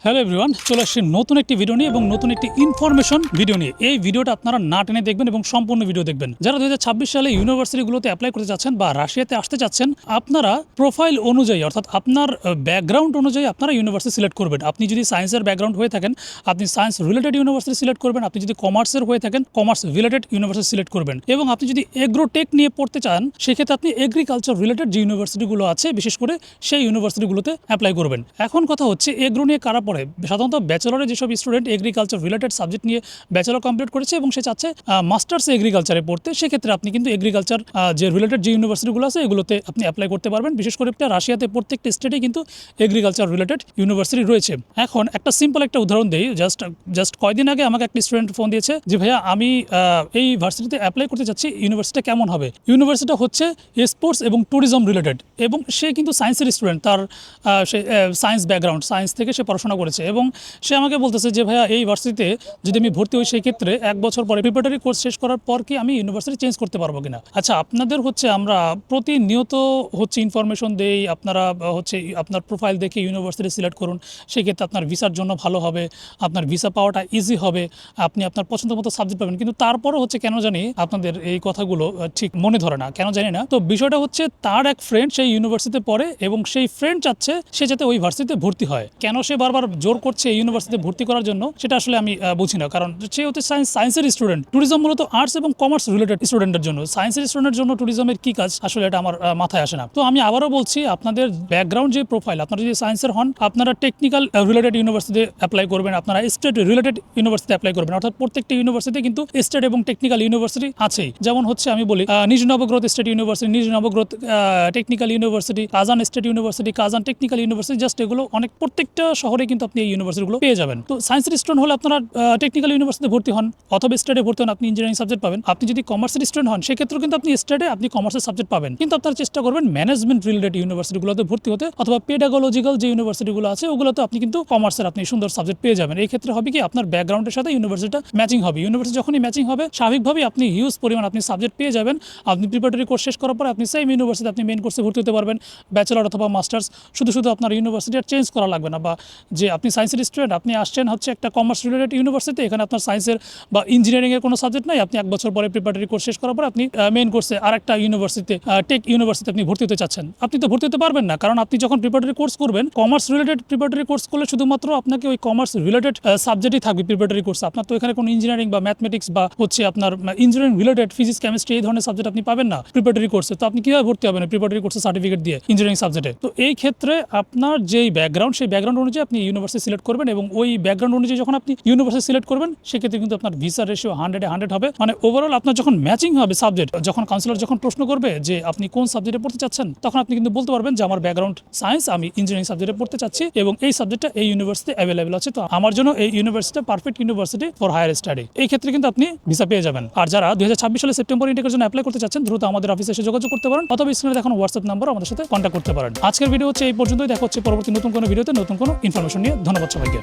Hello everyone, চলে আসছি নতুন একটি ভিডিও নিয়ে এবং নতুন একটি ইনফরমেশন ভিডিও নিয়ে। এই ভিডিওটা আপনারা না টেনে দেখবেন এবং সম্পূর্ণ ভিডিও দেখবেন। যারা 2026 সালে ইউনিভার্সিটিগুলোতে অ্যাপ্লাই করতে যাচ্ছেন বা রাশিয়াতে আসতে চাচ্ছেন, আপনারা প্রোফাইল অনুযায়ী অর্থাৎ আপনার ব্যাকগ্রাউন্ড অনুযায়ী আপনারা ইউনিভার্সিটি সিলেক্ট করবেন। আপনি যদি সায়েন্সের ব্যাকগ্রাউন্ড হয়ে থাকেন, আপনি সায়েন্স রিলেটেড ইউনিভার্সিটি সিলেক্ট করবেন। আপনি যদি কমার্সের হয়ে থাকেন, কমার্স রিলেটেড ইউনিভার্সিটি সিলেক্ট করবেন। এবং আপনি যদি এগ্রোটেক নিয়ে পড়তে চান, সেক্ষেত্রে আপনি এগ্রিকালচার রিলেটেড যে ইউনিভার্সিটিগুলো আছে, বিশেষ করে সেই ইউনিভার্সিটিগুলোতে অ্যাপ্লাই করবেন। এখন কথা হচ্ছে, এগ্রো নিয়ে কারা পড়ে? সাধারণত ব্যাচেলরে যেসব স্টুডেন্ট এগ্রিকালচার রিলেটেড সাবজেক্ট নিয়ে ব্যাচেলর কমপ্লিট করেছে এবং সে চাচ্ছে মাস্টার্স এগ্রিকালচারে পড়তে, সেক্ষেত্রে আপনি কিন্তু এগ্রিকালচার যে রিলেটেড যে ইউনিভার্সিটিগুলো আছে এগুলোতে আপনি অ্যাপ্লাই করতে পারবেন। বিশেষ করে রাশিয়াতে প্রত্যেকটা স্টেটে কিন্তু এগ্রিকালচার রিলেটেড ইউনিভার্সিটি রয়েছে। এখন একটা সিম্পল একটা উদাহরণ দিই। জাস্ট কয়দিন আগে আমাকে একটা স্টুডেন্ট ফোন দিয়েছে যে ভাইয়া, আমি এই ভার্সিটিতে অ্যাপ্লাই করতে চাচ্ছি, ইউনিভার্সিটিটা কেমন হবে? ইউনিভার্সিটিটা হচ্ছে স্পোর্টস এবং ট্যুরিজম রিলেটেড, এবং সে কিন্তু সায়েন্সের স্টুডেন্ট, তার সে সায়েন্স ব্যাকগ্রাউন্ড, সায়েন্স থেকে সে পড়াশোনা করেছে এবং সে আমাকে বলতেছে যে ভাইয়া, এই ভার্সিটিতে যদি আমি ভর্তি হই, সেই ক্ষেত্রে 1 বছর পরে প্রিপারেটরি কোর্স শেষ করার পর কি আমি ইউনিভার্সিটি চেঞ্জ করতে পারবো কিনা? আচ্ছা, আপনাদের হচ্ছে আমরা প্রতিনিয়ত হচ্ছে ইনফরমেশন দেই, আপনারা হচ্ছে আপনার প্রোফাইল দেখে ইউনিভার্সিটি সিলেক্ট করুন, সেক্ষেত্রে আপনার ভিসার জন্য ভালো হবে, আপনার ভিসা পাওয়াটা ইজি হবে, আপনি আপনার পছন্দ মতো সাবজেক্ট পাবেন। কিন্তু তারপরও হচ্ছে কেন জানি আপনাদের এই কথাগুলো ঠিক মনে ধরে না, কেন জানি না। তো বিষয়টা হচ্ছে, তার এক ফ্রেন্ড সেই ইউনিভার্সিটিতে পড়ে এবং সেই ফ্রেন্ড চাচ্ছে সে যাতে ওই ভার্সিটিতে ভর্তি হয়। কেন সে বারবার জোর করছে এই ইউনিভার্সিটিতে ভর্তি করার জন্য, সেটা আসলে আমি বুঝি না। কারণ সে হচ্ছে সায়েন্সের স্টুডেন্ট। ট্যুরিজম মূলত আর্টস এবং কমার্স রিলেটেড স্টুডেন্টের জন্য, সায়েন্সের স্টুডেন্টের জন্য ট্যুরিজমের কি কাজ, আসলে এটা আমার মাথায় আসে না। তো আমি আবারও বলছি, আপনাদের ব্যাকগ্রাউন্ড যে প্রোফাইল, আপনারা যদি সায়েন্সের হন, আপনারা টেকনিক্যাল রিলেটেড ইউনিভার্সিটিতে অ্যাপ্লাই করবেন, আপনারা স্টেট রিলেটেড ইউনিভার্সিটিতে অ্যাপ্লাই করবেন। অর্থাৎ প্রত্যেকটা ইউনিভার্সিটি কিন্তু স্টেট এবং টেকনিক্যাল ইউনিভার্সিটি আছেই। যেমন হচ্ছে আমি বলি, নিজ নবগ্রহ state university, Nizhny Novgorod technical university, Kazan state university, Kazan technical university, just এগুলো অনেক প্রত্যেকটা শহরে কিন্তু আপনি এই ইউনিভার্সিটিগুলো পেয়ে যাবেন। তো সায়েন্সের স্টুডেন্ট হলে আপনারা টেকনিক্যাল ইউনিভার্সিটিতে ভর্তি হন অথবা স্টেটে ভর্তি হন, আপনি ইঞ্জিনিয়ারিং সাবজেক্ট পাবেন। আপনি যদি কমার্সের স্টুডেন্ট হন, সেক্ষেত্রেও কিন্তু আপনি স্টেটে আপনি কমার্সের সাবজেক্ট পাবেন। কিন্তু আপনারা চেষ্টা করবেন ম্যানেজমেন্ট রিলেটেড ইউনিভার্সিটিগুলোতে ভর্তি হতে, অথবা পেডাগোলজিক্যাল যে ইউনিভার্সিটিগুলো আছে ওগুলোতে আপনি কিন্তু কমার্সের আপনি সুন্দর সাবজেক্ট পেয়ে যাবেন। এই ক্ষেত্রে হবে কি, আপনার ব্যাকগ্রাউন্ডের সাথে ইউনিভার্সিটিটা ম্যাচিং হবে। ইউনিভার্সিটি যখনই ম্যাচিং হবে, স্বাভাবিকভাবেই আপনি হিউজ পরিমাণ আপনি সাবজেক্ট পেয়ে যাবেন। আপনি প্রিপারেটরি কোর্স শেষ করার পরে আপনি সেম ইউনিভার্সিটি আপনি মেইন কোর্সে ভর্তি হতে পারবেন, ব্যাচেলর অথবা মাস্টার্স। শুধু আপনার ইউনিভার্সিটি আর চেঞ্জ করা লাগবে না। বা যে আপনি সায়েন্সের স্টুডেন্ট, আপনি আসছেন হচ্ছে একটা কমার্স রিলেটেড ইউনিভার্সিটি, এখানে আপনার সায়েন্সের বা ইঞ্জিনিয়ারিংয়ের কোনো সাবজেক্ট নাই, আপনি 1 বছর পরে প্রিপারেটরি কোর্স শেষ করার পরে আপনি মেইন কোর্সে আরেকটা ইউনিভার্সিটিতে, টেক ইউনিভার্সিটিতে আপনি ভর্তি হতে চাচ্ছেন, আপনি তো ভর্তি হতে পারবেন না। কারণ আপনি যখন প্রিপারেটরি কোর্স করবেন, কমার্স রিলেটেড প্রিপারেটরি কোর্স করলে শুধুমাত্র আপনাকে ওই কমার্স রিলেটেড সাবজেক্টই থাকবে প্রিপারেটরি কোর্স। আপনার তো এখানে কোনো ইঞ্জিনিয়ারিং বা ম্যাথমেটিক্স বা হচ্ছে আপনার ইঞ্জিনিয়ারিং রিলেটেড ফিজিক্স, কেমিস্ট্রি এই ধরনের সাবজেক্ট আপনি পাবেন না প্রিপারেটরি কোর্সে। তো আপনি কীভাবে ভর্তি হবেন প্রিপারেটরি কোর্সে সার্টিফিকেট দিয়ে ইঞ্জিনিয়ারিং সাবজেক্টে? তো এই ক্ষেত্রে আপনার যেই ব্যাকগ্রাউন্ড, সেই ব্যাকগ্রাউন্ড অনুযায়ী আপনি ইউনিভার্সিটি সিলেক্ট করবেন, এবং ওই ব্যাকগ্রাউন্ড অনুযায়ী যখন আপনি ইউনিভার্সিটি সিলেক্ট করবেন, সেক্ষেত্রে কিন্তু আপনার ভিসা রেশিও 100-100 হবে। মানে ওভারঅল আপনার যখন ম্যাচিং হবে সাবজেক্ট, যখন কাউন্সিলর যখন প্রশ্ন করবে যে আপনি কোন সাবজেক্টে পড়তে চাচ্ছেন, তখন আপনি কিন্তু বলতে পারবেন যে আমার ব্যাকগ্রাউন্ড সায়েন্স, আমি ইঞ্জিনিয়ারিং সাবজেক্টে পড়তে চাচ্ছি এবং এই সাবজেক্টটা এই ইউনিভার্সিটি অ্যাভেলেবেল আছে, তো আমার জন্য এই university perfect university for higher study. এই ক্ষেত্রে কিন্তু আপনি ভিসা পেয়ে যাবেন। আর যারা 2026 সালে সেপ্টেম্বর ইনটেকের জন্য অ্যাপ্লাই করতে চাচ্ছেন, দ্রুত আমাদের অফিসে এসে যোগাযোগ করতে পারেন, অথবা স্ক্রিনে দেখানো হোয়াটসঅ্যাপ নাম্বার আমাদের সাথে কন্ট্যাক্ট করতে পারেন। আজকের ভিডিও হচ্ছে এই পর্যন্তই। দেখা হচ্ছে পরবর্তী নতুন কোনো ভিডিওতে নতুন কোনো ইনফরমেশন নিয়ে। ধন্যবাদ সবাইকে।